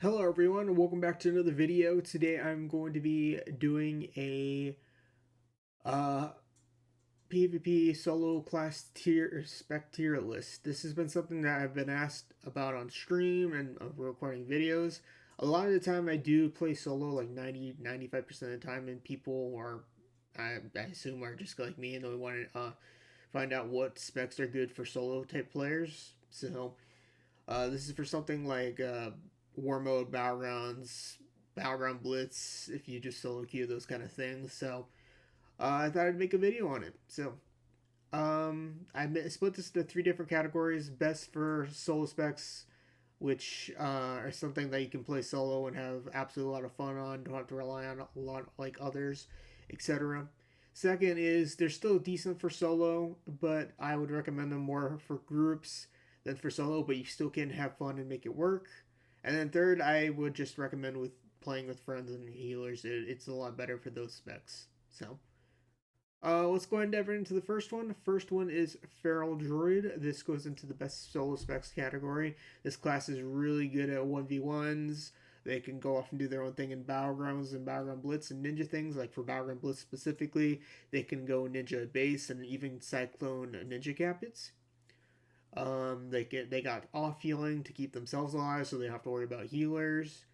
Hello everyone, and welcome back to another video. Today I'm going to be doing a uh, PvP solo class tier spec tier list. This has been something that I've been asked about on stream and recording videos. A lot of the time I do play solo like 90-95% of the time, and people are, I assume, are just like me and they want to find out what specs are good for solo type players. So this is for something like war mode, battlegrounds, battleground blitz, if you just solo queue, those kind of things. So I thought I'd make a video on it. So I split this into three different categories. Best for solo specs, which are something that you can play solo and have absolutely a lot of fun on. Don't have to rely on a lot like others, etc. Second is they're still decent for solo, but I would recommend them more for groups than for solo. But you still can have fun and make it work. And then third, I would just recommend with playing with friends and healers. It's a lot better for those specs. So let's go ahead and dive right into the first one. The first one is Feral Druid. This goes into the best solo specs category. This class is really good at 1v1s. They can go off and do their own thing in Battlegrounds and Battleground Blitz and Ninja things. Like for Battleground Blitz specifically, they can go Ninja Base and even Cyclone Ninja Captains. They got off healing to keep themselves alive, so they don't have to worry about healers.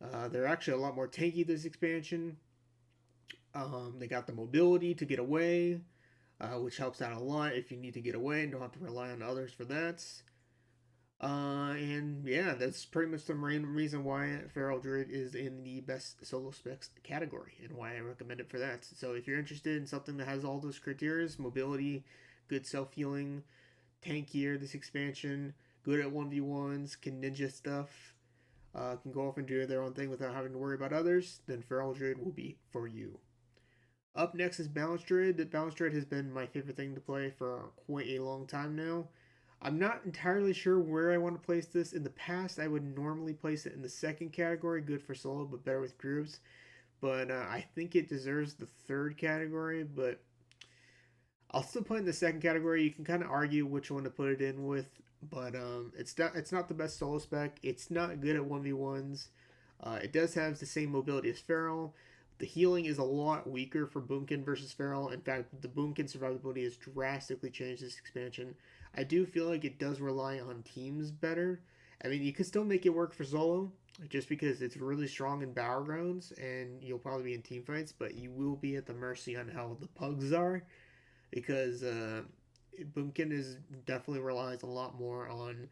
They're actually a lot more tanky this expansion. They got the mobility to get away, which helps out a lot if you need to get away and don't have to rely on others for that. And yeah, that's pretty much the main reason why Feral Druid is in the best solo specs category and why I recommend it for that. So if you're interested in something that has all those criteria, mobility, good self healing, tankier this expansion, good at 1v1s, can ninja stuff, can go off and do their own thing without having to worry about others, then Feral Druid will be for you. Up next is Balance Druid. The Balance Druid has been my favorite thing to play for quite a long time now. I'm not entirely sure where I want to place this. In the past, I would normally place it in the second category, good for solo, but better with groups. But I think it deserves the third category, but I'll still put it in the second category. You can kind of argue which one to put it in with, but it's not the best solo spec. It's not good at 1v1s. It does have the same mobility as Feral. The healing is a lot weaker for Boomkin versus Feral. In fact, the Boomkin survivability has drastically changed this expansion. I do feel like it does rely on teams better. I mean, you can still make it work for solo, just because it's really strong in battlegrounds and you'll probably be in team fights, but you will be at the mercy on how the pugs are because Boomkin is definitely relies a lot more on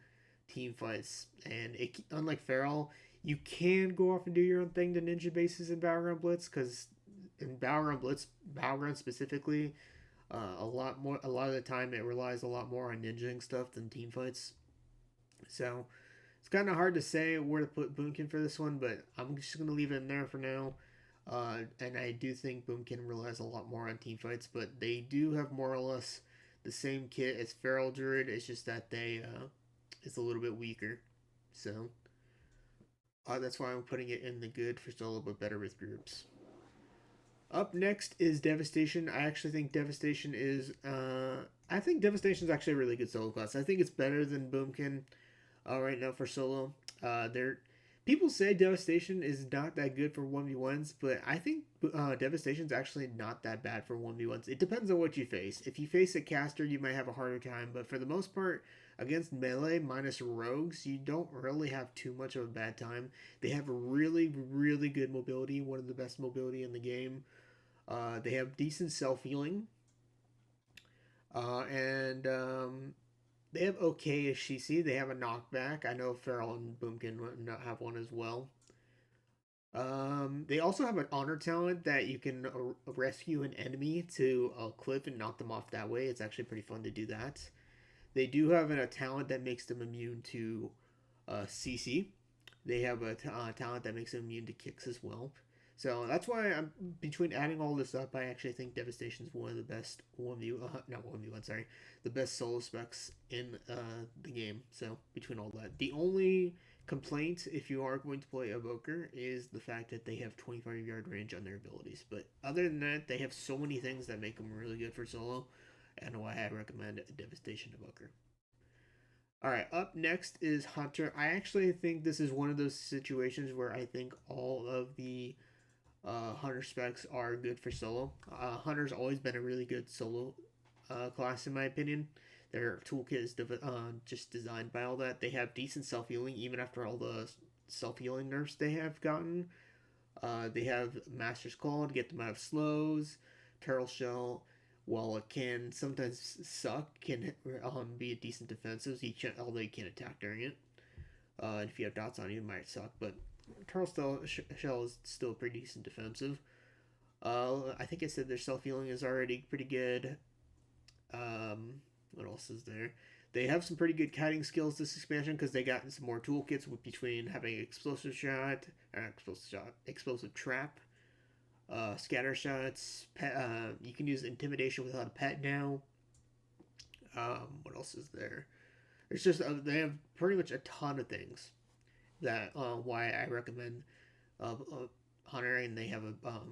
team fights, and unlike Feral, you can go off and do your own thing to ninja bases in Battleground Blitz because in Battleground Blitz, Battleground specifically, a lot of the time it relies a lot more on ninjaing stuff than team fights. So it's kind of hard to say where to put Boomkin for this one, but I'm just gonna leave it in there for now. And I do think Boomkin relies a lot more on team fights, but they do have more or less the same kit as Feral Druid. It's just that it's a little bit weaker. So that's why I'm putting it in the good for solo, but better with groups. Up next is Devastation. I actually think Devastation is. I think Devastation is actually a really good solo class. I think it's better than Boomkin right now for solo. They're People say Devastation is not that good for 1v1s, but I think Devastation's actually not that bad for 1v1s. It depends on what you face. If you face a caster, you might have a harder time, but for the most part, against melee minus rogues, you don't really have too much of a bad time. They have really, really good mobility, one of the best mobility in the game. They have decent self healing, and they have okay CC. They have a knockback. I know Feral and Boomkin have one as well. They also have an honor talent that you can rescue an enemy to a cliff and knock them off that way. It's actually pretty fun to do that. They do have a talent that makes them immune to CC. They have a talent that makes them immune to kicks as well. So that's why I'm between adding all this up. I actually think Devastation is one of the best not 1v1, sorry, the best solo specs in the game. So between all that, the only complaint if you are going to play Evoker is the fact that they have 25-yard range on their abilities. But other than that, they have so many things that make them really good for solo, and why I recommend Devastation Evoker. Alright, up next is Hunter. I actually think this is one of those situations where I think all of the Hunter specs are good for solo. Hunter's always been a really good solo class in my opinion. Their toolkit is just designed by all that. They have decent self healing even after all the self healing nerfs they have gotten. They have Master's Call to get them out of slows. Turtle Shell, while it can sometimes suck, can be a decent defensive. So although you can't attack during it. And if you have dots on you, it might suck. But Turtle Shell is still pretty decent defensive. I think I said their self healing is already pretty good. What else is there? They have some pretty good kiting skills this expansion because they got some more toolkits between having explosive trap, scatter shots. You can use intimidation without a pet now. What else is there? There's just they have pretty much a ton of things that why I recommend Hunter, and they have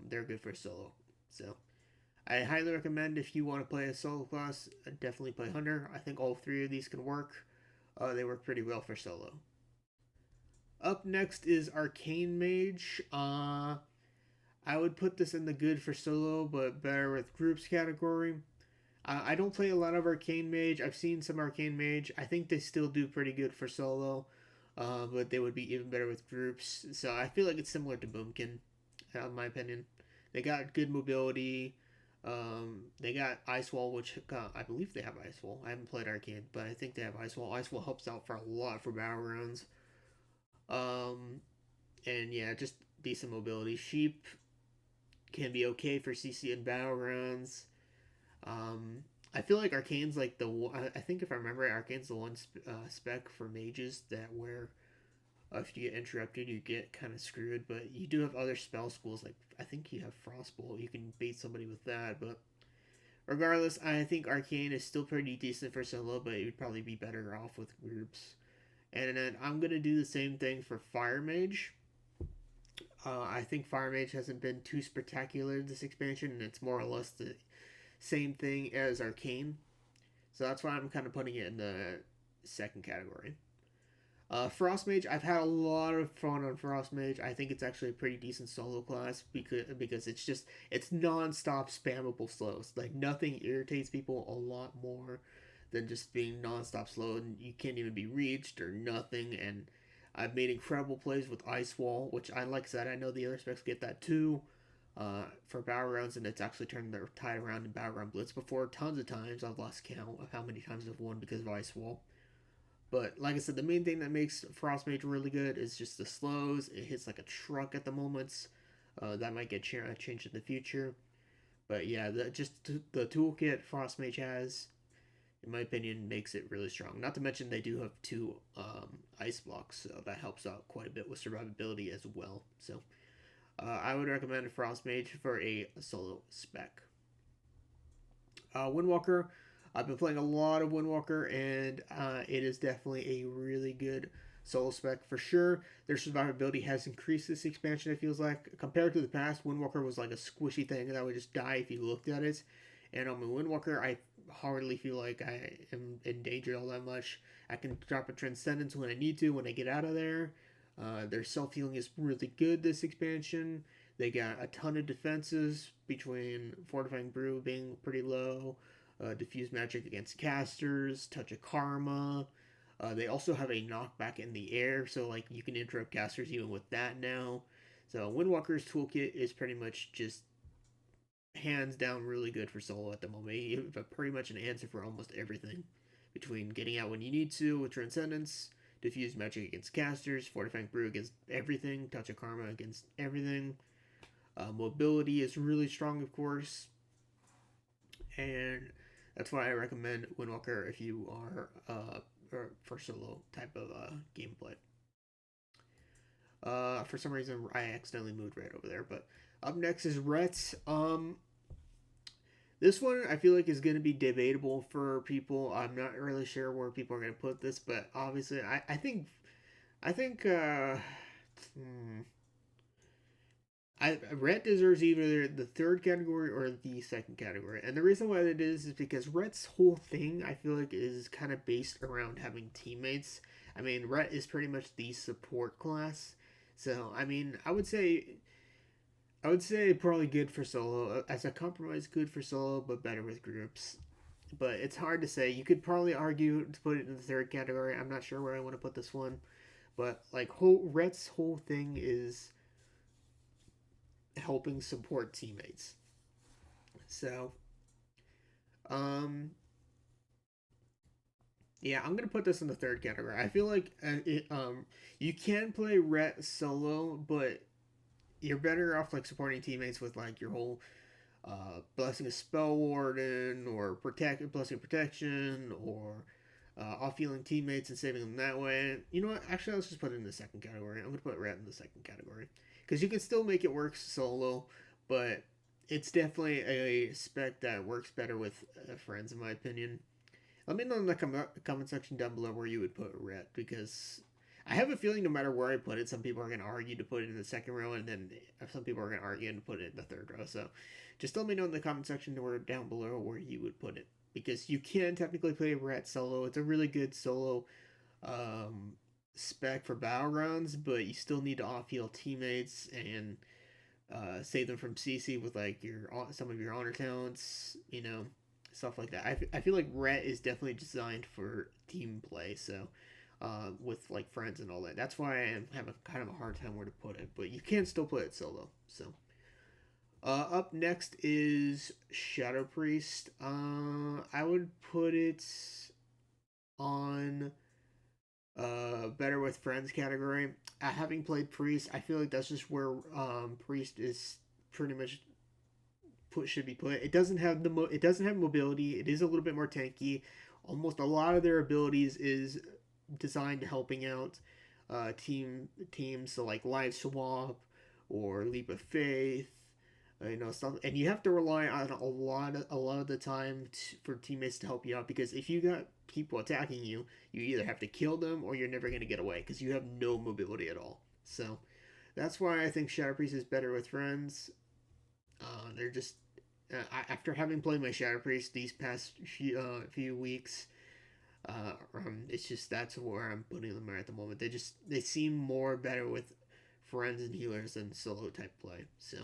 they're good for solo. So I highly recommend if you want to play a solo class, definitely play Hunter. I think all three of these can work. They work pretty well for solo. Up next is Arcane Mage. I would put this in the good for solo, but better with groups category. I don't play a lot of Arcane Mage. I've seen some Arcane Mage. I think they still do pretty good for solo, but they would be even better with groups. So I feel like it's similar to Boomkin, in my opinion. They got good mobility. They got Ice Wall, which I believe they have Ice Wall. I haven't played Arcane, but I think they have Ice Wall. Ice Wall helps out for a lot for battlegrounds. And yeah, just decent mobility. Sheep can be okay for CC and battlegrounds. I feel like Arcane's like I think if I remember right, Arcane's the one spec for mages that where if you get interrupted, you get kind of screwed. But you do have other spell schools, like I think you have Frostbolt. You can bait somebody with that. But regardless, I think Arcane is still pretty decent for solo, but it would probably be better off with groups. And then I'm gonna do the same thing for Fire Mage. I think Fire Mage hasn't been too spectacular this expansion, and it's more or less the same thing as Arcane. So that's why I'm kind of putting it in the second category. Frost Mage, I've had a lot of fun on Frost Mage. I think it's actually a pretty decent solo class because it's non-stop spammable slows. Like nothing irritates people a lot more than just being non-stop slow, and you can't even be reached or nothing. And I've made incredible plays with Ice Wall, which I like I said, I know the other specs get that too. For battlegrounds, and it's actually turned their tide around in battleground blitz before. Tons of times I've lost count of how many times I've won because of Ice Wall. But like I said, the main thing that makes Frost Mage really good is just the slows. It hits like a truck at the moments. That might get changed in the future. But yeah, the toolkit Frost Mage has, in my opinion, makes it really strong. Not to mention they do have two ice blocks, so that helps out quite a bit with survivability as well. So I would recommend Frost Mage for a solo spec. Windwalker, I've been playing a lot of Windwalker, and it is definitely a really good solo spec for sure. Their survivability has increased this expansion, it feels like. Compared to the past, Windwalker was like a squishy thing that would just die if you looked at it. And on my Windwalker, I hardly feel like I am in danger all that much. I can drop a Transcendence when I need to, when I get out of there. Their self-healing is really good this expansion. They got a ton of defenses between Fortifying Brew being pretty low, Diffuse Magic against casters, Touch of Karma. They also have a knockback in the air, so like you can interrupt casters even with that now. So Windwalker's toolkit is pretty much just hands down really good for solo at the moment. You have pretty much an answer for almost everything. Between getting out when you need to with Transcendence, Diffuse Magic against casters, Fortifying Brew against everything, Touch of Karma against everything. Mobility is really strong, of course. And that's why I recommend Windwalker if you are for solo type of gameplay. For some reason, I accidentally moved right over there. But up next is Rhett. This one I feel like is going to be debatable for people. I'm not really sure where people are going to put this, but obviously I think Rhett deserves either the third category or the second category, and the reason why that is because Rhett's whole thing I feel like is kind of based around having teammates. I mean, Rhett is pretty much the support class, so I mean, I would say probably good for solo as a compromise, good for solo, but better with groups. But it's hard to say. You could probably argue to put it in the third category. I'm not sure where I want to put this one, but like Rhett's whole thing is helping support teammates. So, um, yeah, I'm gonna put this in the third category. I feel like you can play Rhett solo, but you're better off like supporting teammates with like your whole blessing a spell warden or protect blessing protection or off healing teammates and saving them that way. You know what? Actually, let's just put it in the second category. I'm gonna put Rhett in the second category because you can still make it work solo, but it's definitely a spec that works better with friends, in my opinion. Let me know in the comment section down below where you would put Rhett because I have a feeling no matter where I put it, some people are going to argue to put it in the second row, and then some people are going to argue to put it in the third row. So just let me know in the comment section or down below where you would put it because you can technically play Rhett solo. It's a really good solo um, spec for battlegrounds, but you still need to off heal teammates and save them from CC with like your some of your honor talents, stuff like that. I feel like Rhett is definitely designed for team play, so with like friends and all that. That's why I have a kind of a hard time where to put it, but you can still play it solo. So up next is Shadow Priest. I would put it on better with friends category. Having played Priest, I feel like that's just where Priest is pretty much should be put. It doesn't have mobility. It is a little bit more tanky. Almost a lot of their abilities is designed to helping out teams, so like live swap or leap of faith, stuff. And you have to rely on a lot of the time for teammates to help you out because if you got people attacking you, you either have to kill them or you're never going to get away because you have no mobility at all. So that's why I think Shadow Priest is better with friends. They're just after having played my Shadow Priest these past few weeks, it's just that's where I'm putting them at the moment. They seem more better with friends and healers than solo type play. So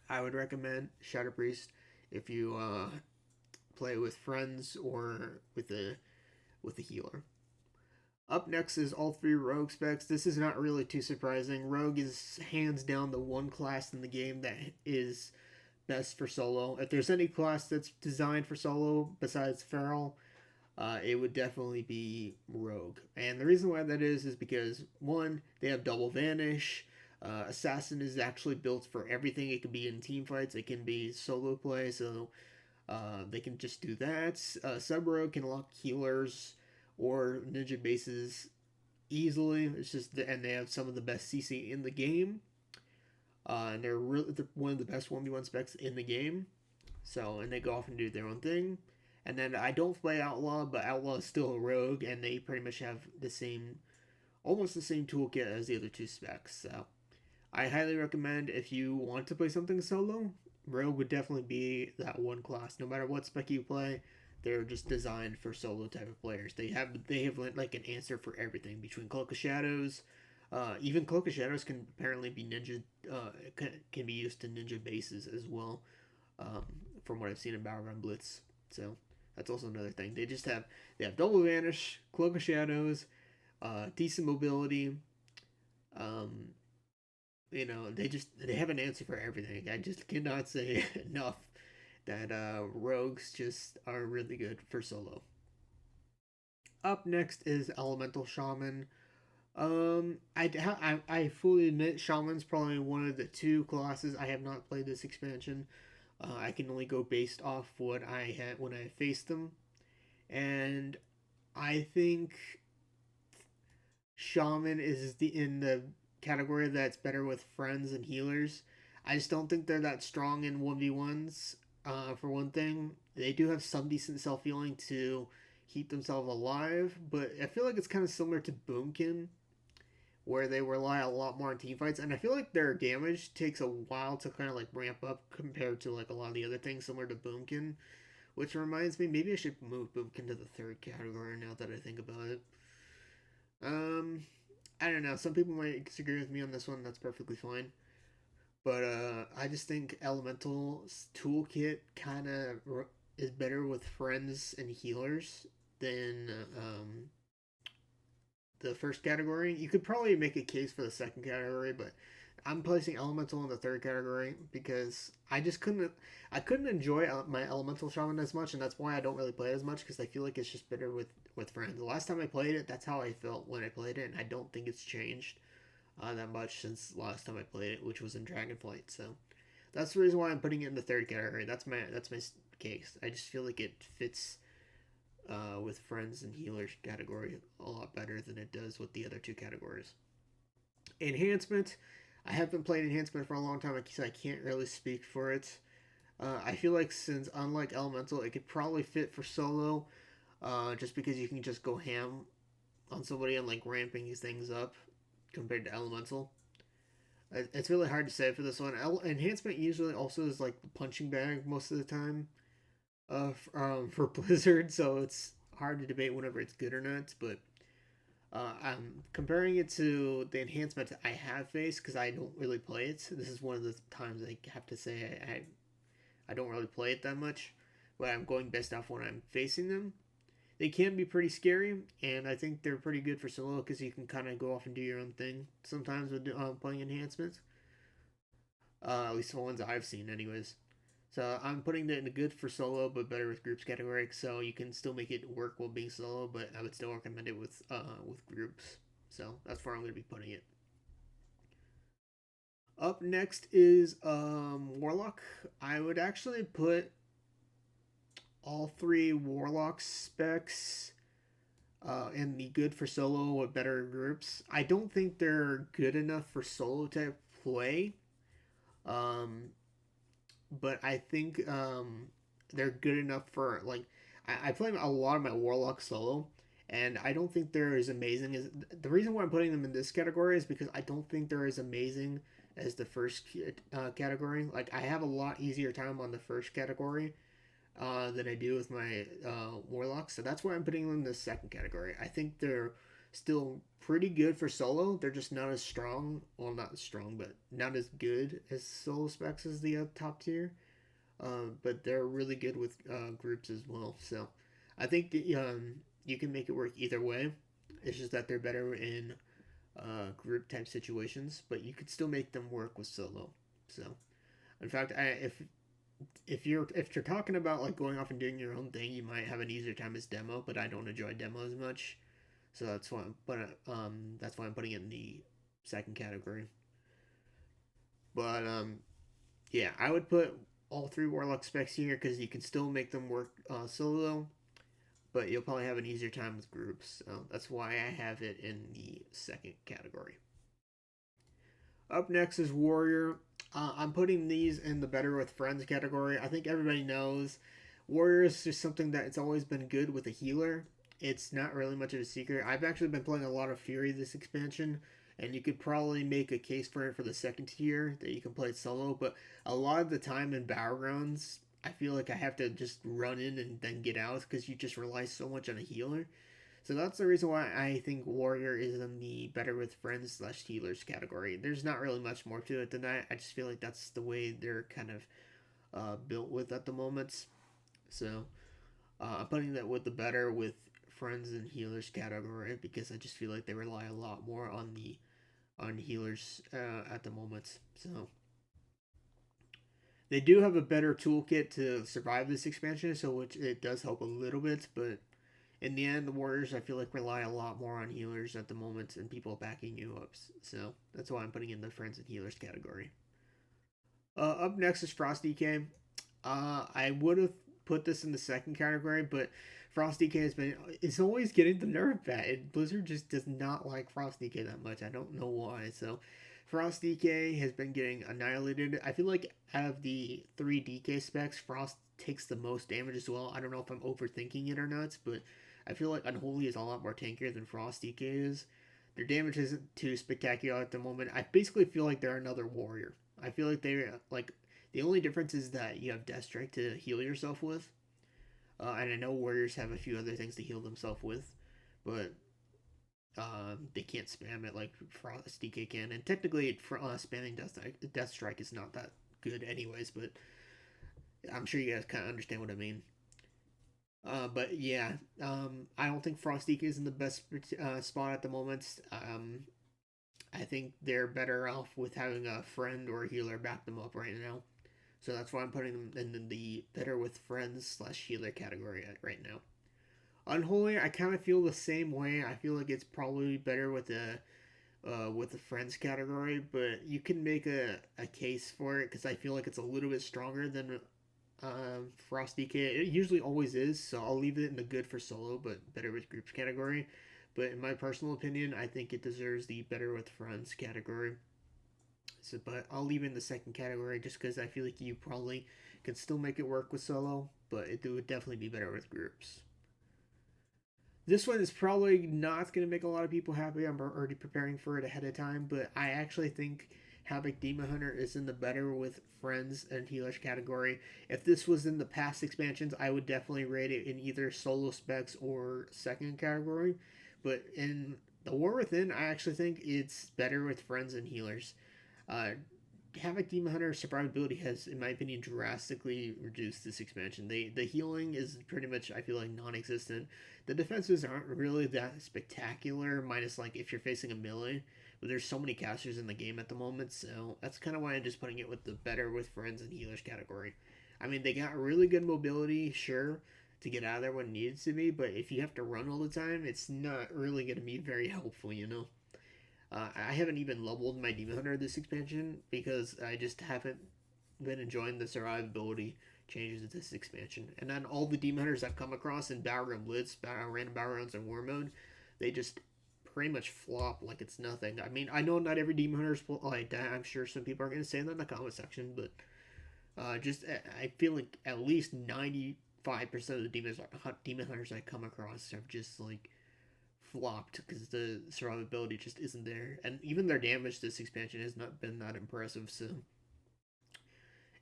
I would recommend Shadow Priest if you play with friends or with a healer. Up next is all three rogue specs. This is not really too surprising. Rogue is hands down the one class in the game that is best for solo. If there's any class that's designed for solo besides Feral, it would definitely be Rogue. And the reason why that is because one, they have double vanish. Assassin is actually built for everything. It can be in team fights. It can be solo play. So they can just do that. Sub Rogue can lock healers or ninja bases easily. It's just and they have some of the best CC in the game. And they're one of the best 1v1 specs in the game. So, and they go off and do their own thing. And then I don't play Outlaw, but Outlaw is still a rogue, and they pretty much have almost the same toolkit as the other two specs. So, I highly recommend if you want to play something solo, Rogue would definitely be that one class. No matter what spec you play, they're just designed for solo type of players. They have like an answer for everything between Cloak of Shadows. Even Cloak of Shadows can apparently be ninja. Can be used to ninja bases as well. From what I've seen in Battleground Blitz. So that's also another thing. They have double vanish, Cloak of Shadows, decent mobility. Um, they have an answer for everything. I just cannot say enough that rogues just are really good for solo. Up next is Elemental Shaman. I fully admit Shaman's probably one of the two classes I have not played this expansion. I can only go based off what I had when I faced them, and I think Shaman is in the category that's better with friends and healers. I just don't think they're that strong in 1v1s. For one thing, they do have some decent self healing to keep themselves alive, but I feel like it's kind of similar to Boomkin, where they rely a lot more on team fights, and I feel like their damage takes a while to kind of like ramp up compared to like a lot of the other things similar to Boomkin, which reminds me maybe I should move Boomkin to the third category now that I think about it. Um, I don't know. Some people might disagree with me on this one. That's perfectly fine. But I just think Elemental's toolkit kind of is better with friends and healers than the first category. You could probably make a case for the second category, but I'm placing Elemental in the third category because I couldn't enjoy my Elemental Shaman as much, and that's why I don't really play it as much because I feel like it's just better with friends. The last time I played it, that's how I felt when I played it, and I don't think it's changed that much since the last time I played it, which was in Dragonflight. So that's the reason why I'm putting it in the third category. That's my case. I just feel like it fits with friends and healers category a lot better than it does with the other two categories. Enhancement. I have been playing Enhancement for a long time, so I can't really speak for it. I feel like since unlike Elemental, it could probably fit for solo, just because you can just go ham on somebody and like ramping these things up compared to Elemental. It's really hard to say for this one. Enhancement usually also is like the punching bag most of the time for Blizzard, so it's hard to debate whenever it's good or not. But I'm comparing it to the enhancement I have faced because I don't really play it. This is one of the times I have to say I don't really play it that much, but I'm going best off when I'm facing them. They can be pretty scary, and I think they're pretty good for solo because you can kind of go off and do your own thing sometimes with playing enhancements. At least the ones I've seen, anyways. So I'm putting it in the good for solo, but better with groups category. So you can still make it work while being solo, but I would still recommend it with groups. So that's where I'm going to be putting it. Up next is Warlock. I would actually put all three Warlock specs in the good for solo with better groups. I don't think they're good enough for solo type play. Um, but I think they're good enough for like I play a lot of my Warlock solo, and I don't think they're as amazing as the reason why I'm putting them in this category is because I don't think they're as amazing as the first category. Like I have a lot easier time on the first category than I do with my Warlocks, so that's why I'm putting them in the second category. I think they're still pretty good for solo. They're just not as strong. Well, not as strong, but not as good as solo specs as the top tier. But they're really good with groups as well. So I think that, you can make it work either way. It's just that they're better in group type situations, but you could still make them work with solo. So, in fact, if you're talking about like going off and doing your own thing, you might have an easier time as demo. But I don't enjoy demo as much. So that's why I'm putting it in the second category. But yeah, I would put all three Warlock specs here because you can still make them work solo, but you'll probably have an easier time with groups. So that's why I have it in the second category. Up next is Warrior. I'm putting these in the better with friends category. I think everybody knows Warrior is just something that it's always been good with a healer. It's not really much of a secret. I've actually been playing a lot of Fury this expansion, and you could probably make a case for it for the second tier that you can play solo, but a lot of the time in Battlegrounds, I feel like I have to just run in and then get out because you just rely so much on a healer. So that's the reason why I think Warrior is in the better with friends slash healers category. There's not really much more to it than that. I just feel like that's the way they're kind of built with at the moment. So I'm putting that with the better with friends and healers category because I just feel like they rely a lot more on healers at the moment. So they do have a better toolkit to survive this expansion, so which it does help a little bit, but in the end, the Warriors I feel like rely a lot more on healers at the moment and people backing you up. So that's why I'm putting in the friends and healers category. Up next is Frost DK. I would have put this in the second category, but Frost DK it's always getting the nerf bat. And Blizzard just does not like Frost DK that much. I don't know why. So Frost DK has been getting annihilated. I feel like out of the three DK specs, Frost takes the most damage as well. I don't know if I'm overthinking it or not, but I feel like Unholy is a lot more tankier than Frost DK is. Their damage isn't too spectacular at the moment. I basically feel like they're another warrior. I feel like they're like the only difference is that you have Death Strike to heal yourself with, and I know warriors have a few other things to heal themselves with, but they can't spam it like Frost DK can. And technically, spamming Death Strike is not that good, anyways. But I'm sure you guys kind of understand what I mean. But yeah, I don't think Frost DK is in the best spot at the moment. I think they're better off with having a friend or a healer back them up right now. So that's why I'm putting them in the better with friends slash healer category right now. Unholy, I kind of feel the same way. I feel like it's probably better with the friends category, but you can make a case for it because I feel like it's a little bit stronger than Frost DK. It usually always is, so I'll leave it in the good for solo, but better with groups category. But in my personal opinion, I think it deserves the better with friends category. So, but I'll leave it in the second category just because I feel like you probably can still make it work with solo, but it would definitely be better with groups. This one is probably not going to make a lot of people happy. I'm already preparing for it ahead of time, but I actually think Havoc Demon Hunter is in the better with friends and healers category. If this was in the past expansions, I would definitely rate it in either solo specs or second category. But in the War Within, I actually think it's better with friends and healers. Uh, Havoc Demon Hunter survivability has, in my opinion, drastically reduced this expansion. The healing is pretty much, I feel like, non-existent. The defenses aren't really that spectacular, minus like if you're facing a melee. But there's so many casters in the game at the moment, so that's kind of why I'm just putting it with the better with friends and healers category. I mean, they got really good mobility, sure, to get out of there when it needs to be, but if you have to run all the time, it's not really going to be very helpful, you know? I haven't even leveled my Demon Hunter this expansion because I just haven't been enjoying the survivability changes of this expansion. And then all the Demon Hunters I've come across in Battleground Blitz, random Battlegrounds, and War Mode, they just pretty much flop like it's nothing. I mean, I know not every Demon Hunter is like that. I'm sure some people are going to say that in the comment section, but just I feel like at least 95% of the Demon Hunters I come across have just like flopped because the survivability just isn't there, and even their damage this expansion has not been that impressive. So,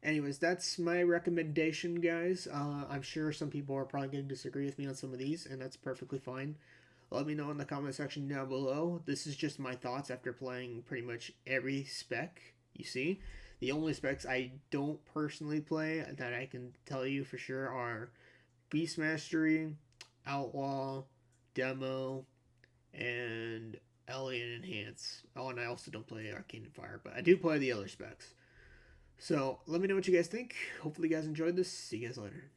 anyways, that's my recommendation, guys. I'm sure some people are probably going to disagree with me on some of these, and that's perfectly fine. Let me know in the comment section down below. This is just my thoughts after playing pretty much every spec you see. The only specs I don't personally play that I can tell you for sure are Beast Mastery, Outlaw, Demo, and Alien Enhance. Oh, and I also don't play Arcane and Fire, but I do play the other specs. So let me know what you guys think. Hopefully you guys enjoyed this. See you guys later.